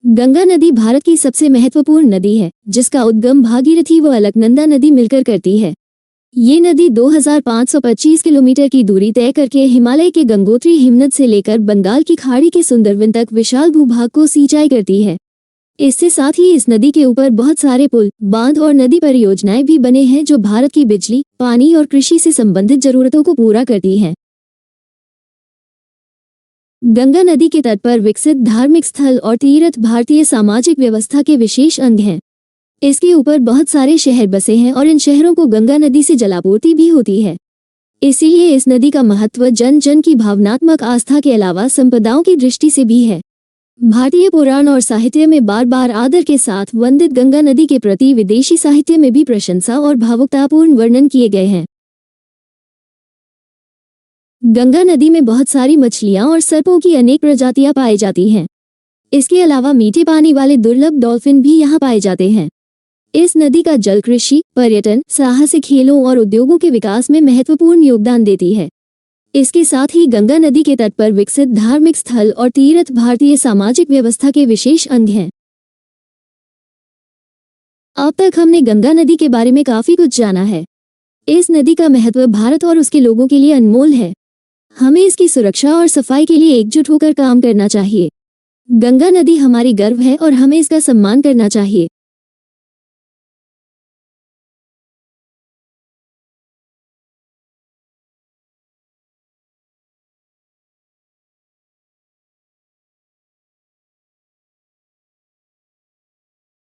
गंगा नदी भारत की सबसे महत्वपूर्ण नदी है, जिसका उद्गम भागीरथी व अलकनंदा नदी मिलकर करती है। ये नदी 2525 किलोमीटर की दूरी तय करके हिमालय के गंगोत्री हिमनद से लेकर बंगाल की खाड़ी के सुंदरवन तक विशाल भूभाग को सिंचाई करती है। इससे साथ ही इस नदी के ऊपर बहुत सारे पुल, बांध और नदी परियोजनाएं भी बने हैं, जो भारत की बिजली, पानी और कृषि से संबंधित जरूरतों को पूरा करती हैं। गंगा नदी के तट पर विकसित धार्मिक स्थल और तीर्थ भारतीय सामाजिक व्यवस्था के विशेष अंग हैं। इसके ऊपर बहुत सारे शहर बसे हैं और इन शहरों को गंगा नदी से जलापूर्ति भी होती है। इसीलिए इस नदी का महत्व जन जन की भावनात्मक आस्था के अलावा संपदाओं की दृष्टि से भी है। भारतीय पुराण और साहित्य में बार बार आदर के साथ वंदित गंगा नदी के प्रति विदेशी साहित्य में भी प्रशंसा और भावुकतापूर्ण वर्णन किए गए हैं। गंगा नदी में बहुत सारी मछलियां और सर्पों की अनेक प्रजातियां पाई जाती हैं। इसके अलावा मीठे पानी वाले दुर्लभ डॉल्फिन भी यहाँ पाए जाते हैं। इस नदी का जल कृषि, पर्यटन, साहसिक खेलों और उद्योगों के विकास में महत्वपूर्ण योगदान देती है। इसके साथ ही गंगा नदी के तट पर विकसित धार्मिक स्थल और तीर्थ भारतीय सामाजिक व्यवस्था के विशेष अंग हैं। अब तक हमने गंगा नदी के बारे में काफी कुछ जाना है। इस नदी का महत्व भारत और उसके लोगों के लिए अनमोल है। हमें इसकी सुरक्षा और सफाई के लिए एकजुट होकर काम करना चाहिए। गंगा नदी हमारी गर्व है और हमें इसका सम्मान करना चाहिए।